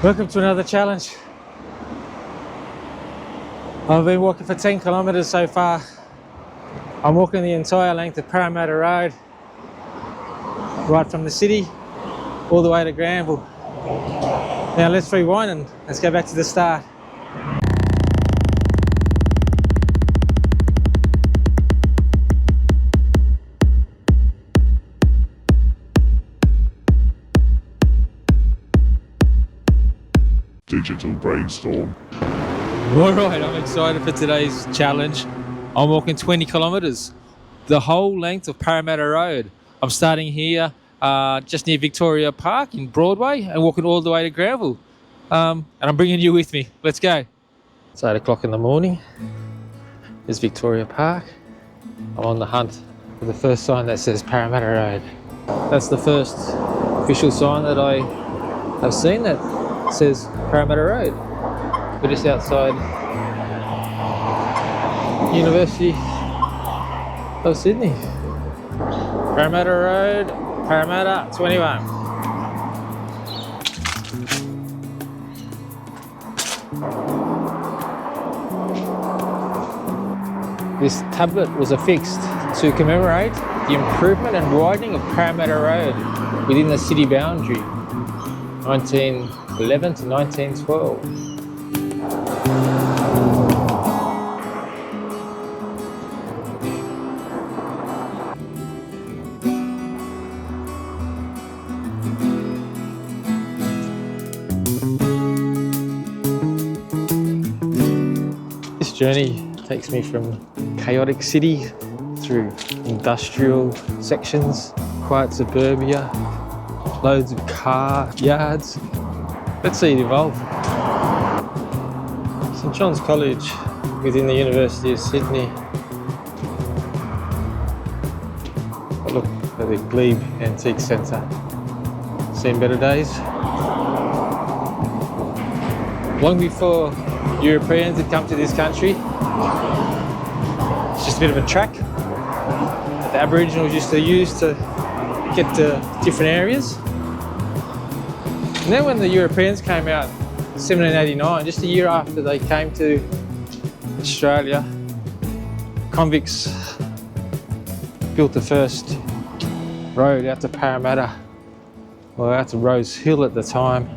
Welcome to another challenge. I've been walking for 10 kilometres so far. I'm walking the entire length of Parramatta Road, right from the city all the way to Granville. Now let's rewind and let's go back to the start. Digital brainstorm. Alright, I'm excited for today's challenge. I'm walking 20 kilometres, the whole length of Parramatta Road. I'm starting here just near Victoria Park in Broadway and walking all the way to Granville. And I'm bringing you with me. Let's go. It's 8 o'clock in the morning. There's Victoria Park. I'm on the hunt for the first sign that says Parramatta Road. That's the first official sign that I have seen that says Parramatta Road. We're just outside University of Sydney. Parramatta Road, Parramatta 21. This tablet was affixed to commemorate the improvement and widening of Parramatta Road within the city boundary, 1911 to 1912. This journey takes me from chaotic city through industrial sections, quiet suburbia, loads of car yards. Let's see it evolve. St John's College within the University of Sydney. But look at the Glebe Antique Centre. Seen better days. Long before Europeans had come to this country, it's just a bit of a track that the Aboriginals used to use to get to different areas. And then when the Europeans came out, 1789, just a year after they came to Australia, convicts built the first road out to Parramatta, or out to Rose Hill at the time,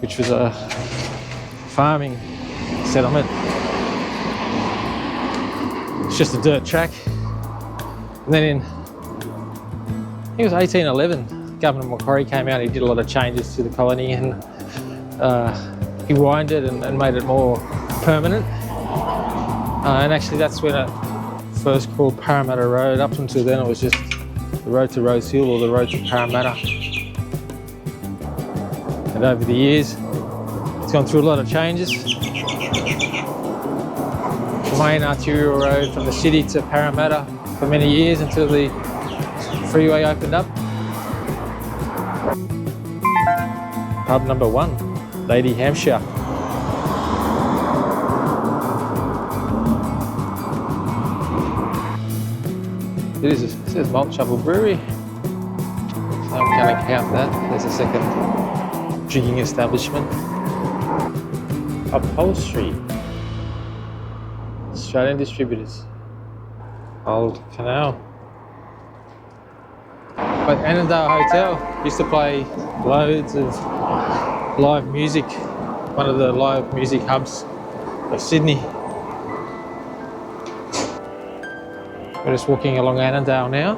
which was a farming settlement. It's just a dirt track. And then in, I think it was 1811, Governor Macquarie came out. He did a lot of changes to the colony, and he widened it and made it more permanent. And actually that's when it first called Parramatta Road. Up until then it was just the road to Rose Hill or the road to Parramatta. And over the years it's gone through a lot of changes. The main arterial road from the city to Parramatta for many years until the freeway opened up. Pub number 1, Lady Hampshire. It says Malt Shovel Brewery. So I'm going to count that. There's a second drinking establishment. Upholstery. Australian distributors. Old Canal. But Annandale Hotel used to play loads of live music. One of the live music hubs of Sydney. We're just walking along Annandale now.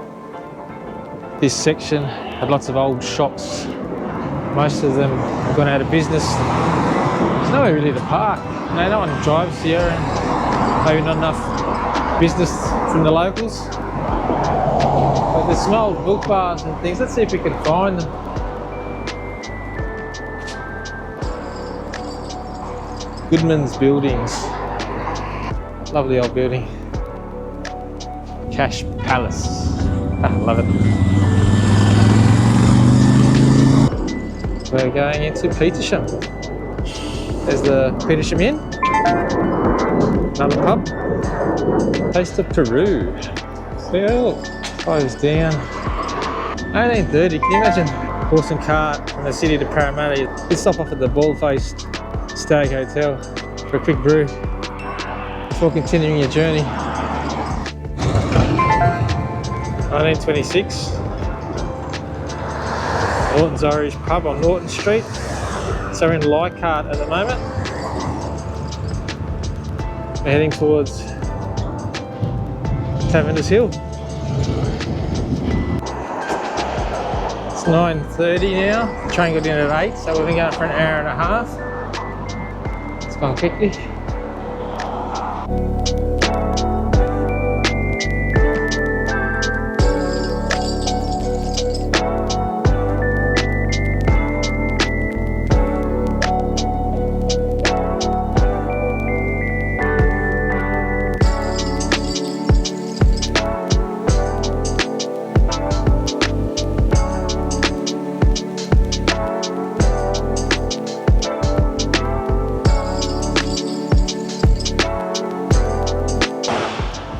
This section had lots of old shops. Most of them have gone out of business. There's nowhere really to park. No one drives here, and maybe not enough business from the locals. But there's some old milk bars and things. Let's see if we can find them. Goodman's Buildings. Lovely old building. Cash Palace. I love it. We're going into Petersham. There's the Petersham Inn. Another pub. Taste of Peru. Well, closed down. 1830, can you imagine horse and cart from the city to Parramatta. You stop off at the Bald-Faced Stag Hotel for a quick brew before continuing your journey. 1926. Norton's Irish Pub on Norton Street. So we're in Leichhardt at the moment. We're heading towards Cavendish Hill. It's 9:30 now. The train got in at 8, so we've been going for an hour and a half. It's gone quickly.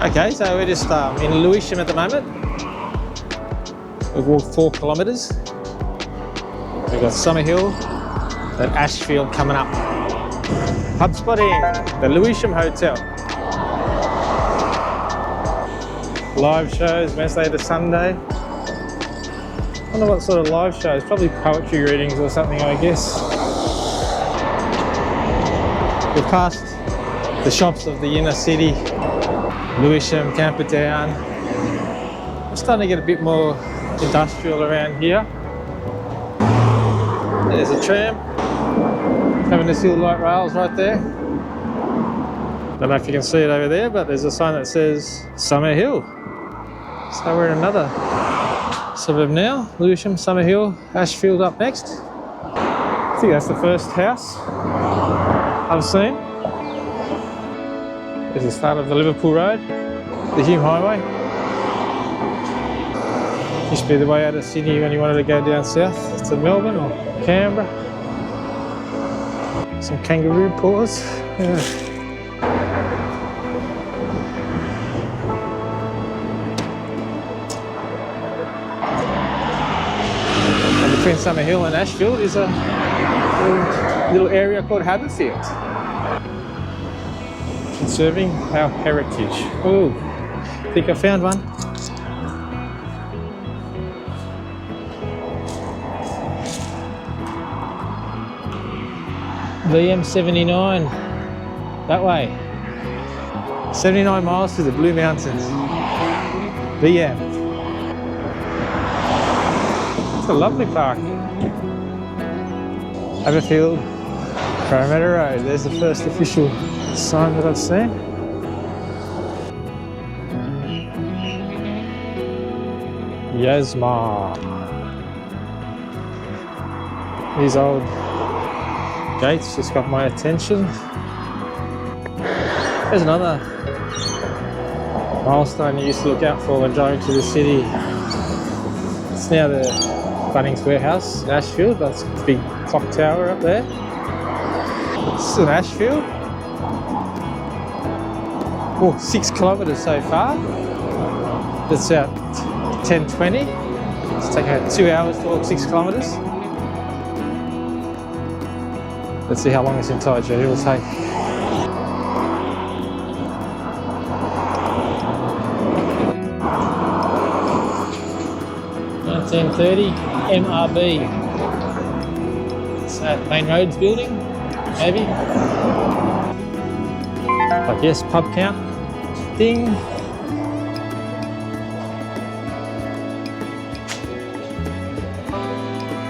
Okay, so we're just in Lewisham at the moment. We've walked 4 kilometres. We've got Summerhill and Ashfield coming up. Pub spotting, the Lewisham Hotel. Live shows Wednesday to Sunday. I wonder what sort of live shows, probably poetry readings or something, I guess. We've passed the shops of the inner city. Lewisham, Camperdown. It's starting to get a bit more industrial around here. There's a tram. Cavendish Hill light rails right there. Don't know if you can see it over there, but there's a sign that says Summerhill. So we're in another suburb now. Lewisham, Summerhill, Ashfield up next. I think that's the first house I've seen. There's the start of the Liverpool Road, the Hume Highway. Used to be the way out of Sydney when you wanted to go down south to Melbourne or Canberra. Some kangaroo paws. Yeah. And between Summerhill and Ashfield is a little area called Haberfield. Conserving our heritage. Oh, I think I found one. VM79, that way. 79 miles to the Blue Mountains. VM. It's a lovely park. Haberfield, Parramatta Road. There's the first official sign that I've seen. Yasma. These old gates just got my attention. There's another milestone you used to look out for when driving to the city. It's now the Bunnings Warehouse in Ashfield. That's a big clock tower up there. This is in Ashfield. Oh, 6 kilometres so far. It's out 10:20. It's taken about 2 hours to walk 6 kilometres. Let's see how long this entire journey will take. $19.30 MRB. It's that Main Roads building, maybe. I guess pub count. Ding.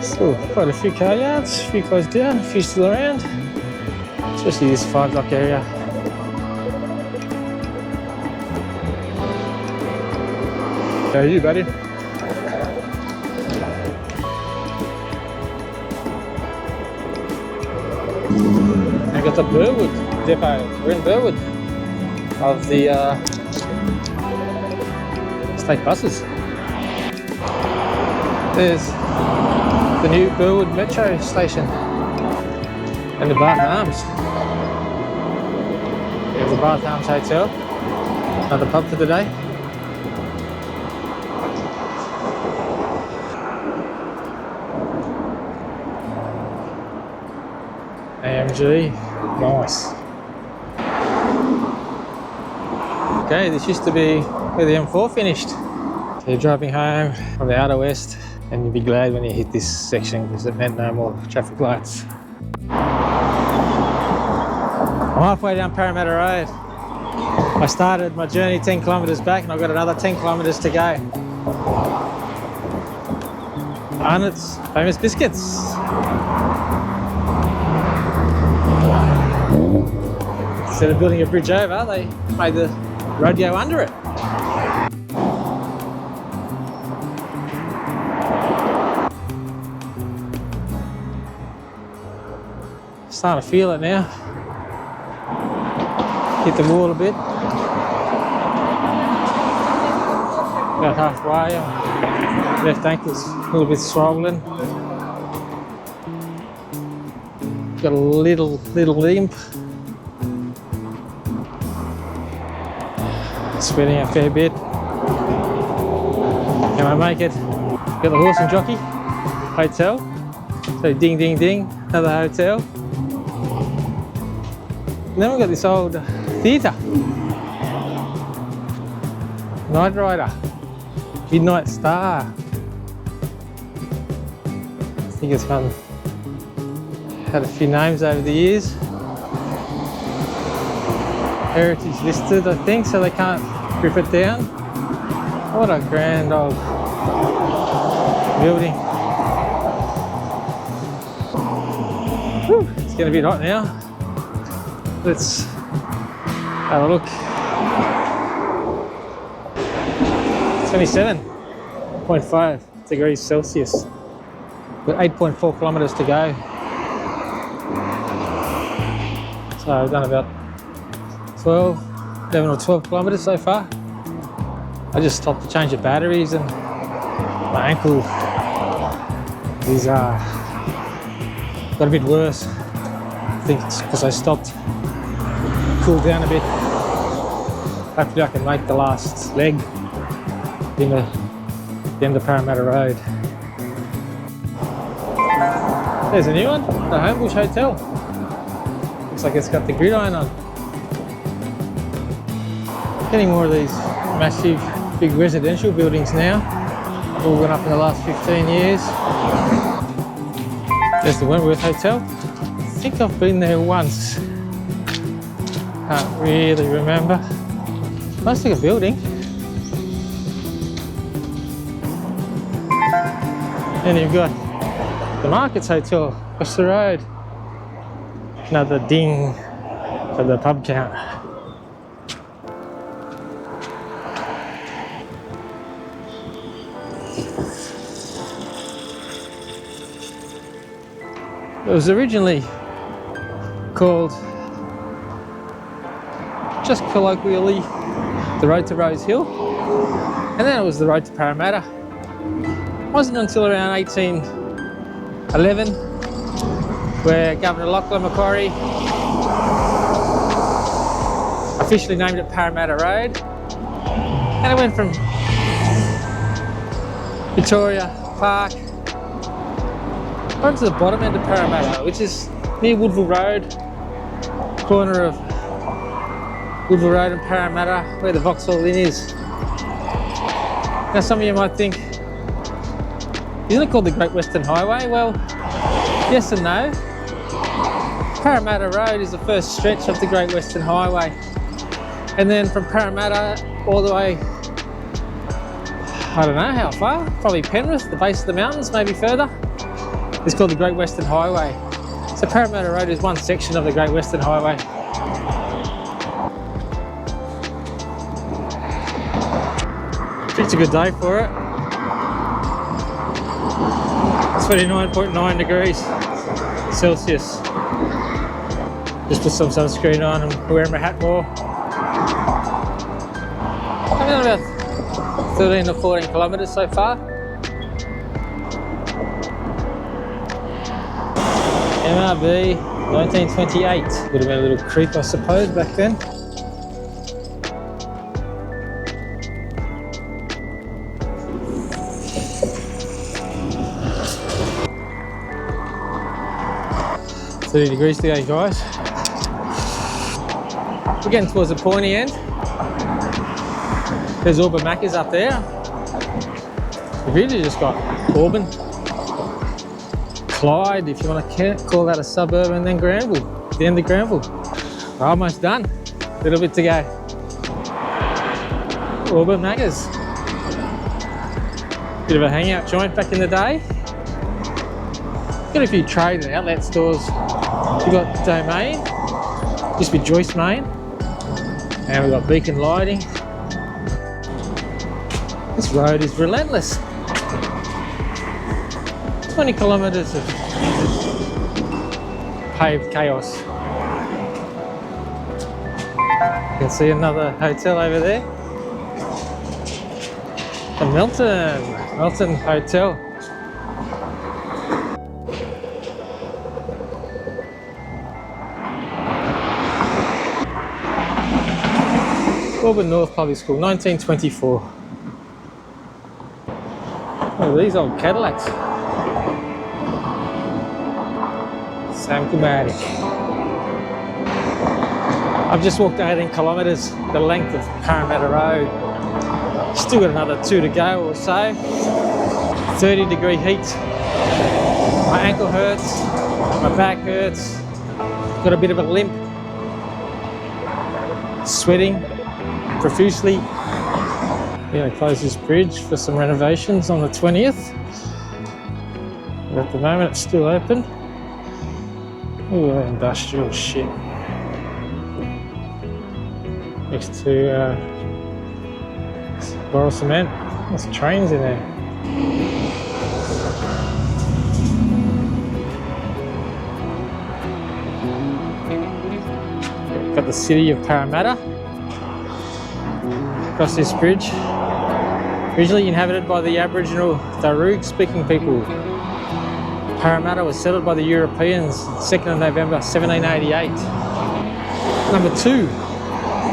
Still quite a few car yards, a few closed down, a few still around. Especially this 5 block area. How are you, buddy? I got the Burwood depot. We're in Burwood of the state buses. There's the new Burwood Metro station and the Bath Arms. There's the Bath Arms Hotel. Another pub for the day. AMG, nice. Okay, this used to be where the M4 finished. So you're driving home from the outer west and you'll be glad when you hit this section because it meant no more traffic lights. I'm halfway down Parramatta Road. I started my journey 10 kilometres back and I've got another 10 kilometres to go. And it's famous biscuits. Instead of building a bridge over, they made the road go under it. Starting to feel it now. Hit the wall a bit. About halfway. Left ankle's a little bit swollen. Got a little limp. Sweating a fair bit. Can I make it? Got the horse and jockey hotel. So ding ding ding, another hotel. And then we've got this old theatre. Night Rider. Midnight Star. I think it's had a few names over the years. Heritage listed, I think, so they can't rip it down. What a grand old building. Whew, it's getting a bit hot now. Let's have a look. 27.5 degrees Celsius. Got 8.4 kilometres to go. So I've done about 11 or 12 kilometres so far. I just stopped to change the batteries and my ankle is got a bit worse. I think it's because I stopped, cooled down a bit. Hopefully I can make the last leg in the end of Parramatta Road. There's a new one, the Homebush Hotel. Looks like it's got the gridiron on. Getting more of these massive, big residential buildings now. All gone up in the last 15 years. There's the Wentworth Hotel. I think I've been there once. Can't really remember. Looks like a building. And you've got the Markets Hotel across the road. Another ding for the pub count. It was originally called, just colloquially, the Road to Rose Hill, and then it was the Road to Parramatta. It wasn't until around 1811 where Governor Lachlan Macquarie officially named it Parramatta Road, and it went from Victoria Park onto the bottom end of Parramatta, which is near Woodville Road, corner of Woodville Road and Parramatta, where the Vauxhall Inn is. Now some of you might think, isn't it called the Great Western Highway? Well, yes and no. Parramatta Road is the first stretch of the Great Western Highway. And then from Parramatta all the way, I don't know how far, probably Penrith, the base of the mountains, maybe further. It's called the Great Western Highway. So Parramatta Road is one section of the Great Western Highway. It's a good day for it. 29.9 degrees Celsius. Just put some sunscreen on and wearing my hat more. I've done about 13 or 14 kilometres so far. MRB 1928. Would have been a little creep, I suppose, back then. 30 degrees today, guys. We're getting towards the pointy end. There's Auburn Macca's up there. We've really just got Auburn, Clyde, if you want to call that a suburb, and then Granville, the end of Granville. We're almost done. A little bit to go. Auburn Macca's. Bit of a hangout joint back in the day. Got a few trade and outlet stores. We've got Domain, used to be Joyce Main, and we've got Beacon Lighting. This road is relentless. 20 kilometres of paved chaos. You can see another hotel over there. The Melton Hotel. Auburn North Public School, 1924. Oh, these old Cadillacs. Sam Kumari. I've just walked 18 kilometres, the length of Parramatta Road. Still got another 2 to go or so. 30-degree heat. My ankle hurts, my back hurts, got a bit of a limp. Sweating profusely. Yeah, they closed this bridge for some renovations on the 20th. But at the moment it's still open. Ooh, industrial shit. Next to Boral Cement. There's trains in there. Got the city of Parramatta across this bridge. Originally inhabited by the Aboriginal Darug speaking people. Parramatta was settled by the Europeans 2nd of November 1788. Number 2,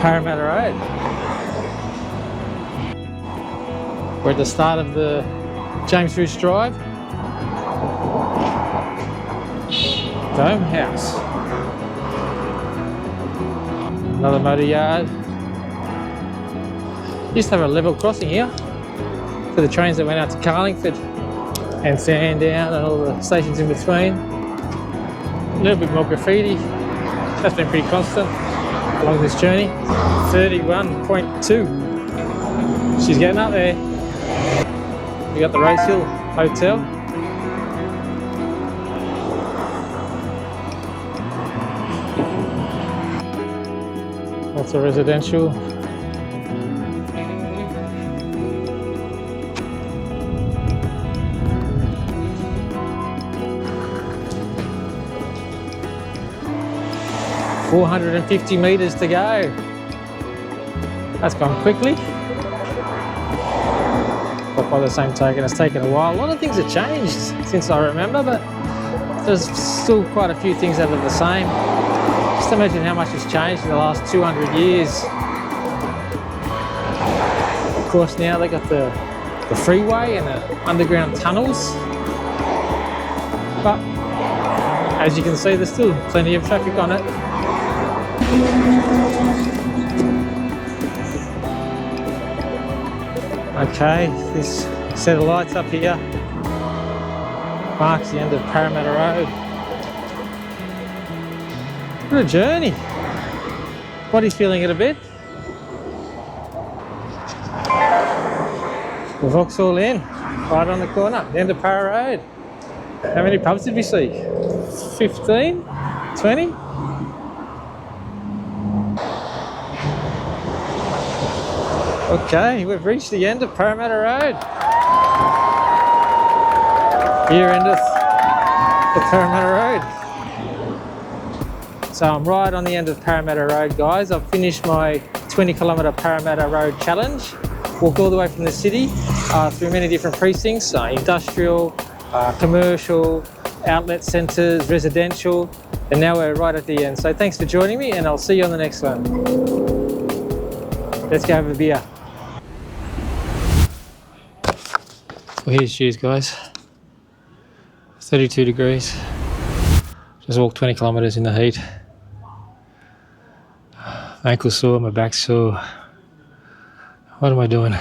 Parramatta Road. We're at the start of the James Roos Drive. Dome House. Another motor yard. Used to have a level crossing here for the trains that went out to Carlingford and Sandown and all the stations in between. A little bit more graffiti. That's been pretty constant along this journey. 31.2. She's getting up there. We got the Rosehill Hotel. Lots of residential. $450 metres to go. That's gone quickly. But by the same token, it's taken a while. A lot of things have changed since I remember, but there's still quite a few things that are the same. Just imagine how much has changed in the last 200 years. Of course, now they got the freeway and the underground tunnels. But as you can see, there's still plenty of traffic on it. Okay, this set of lights up here marks the end of Parramatta Road. What a journey. Body's feeling it a bit. The Vauxhall Inn, right on the corner, the end of Parra Road. How many pubs did we see? 15? 20? Okay, we've reached the end of Parramatta Road. Here endeth the Parramatta Road. So I'm right on the end of Parramatta Road, guys. I've finished my 20-kilometre Parramatta Road challenge. Walked all the way from the city through many different precincts, industrial, commercial, outlet centres, residential, and now we're right at the end. So thanks for joining me, and I'll see you on the next one. Let's go have a beer. Well, here's cheers, guys. 32 degrees. Just walked 20 kilometers in the heat. My ankle sore, my back sore. What am I doing?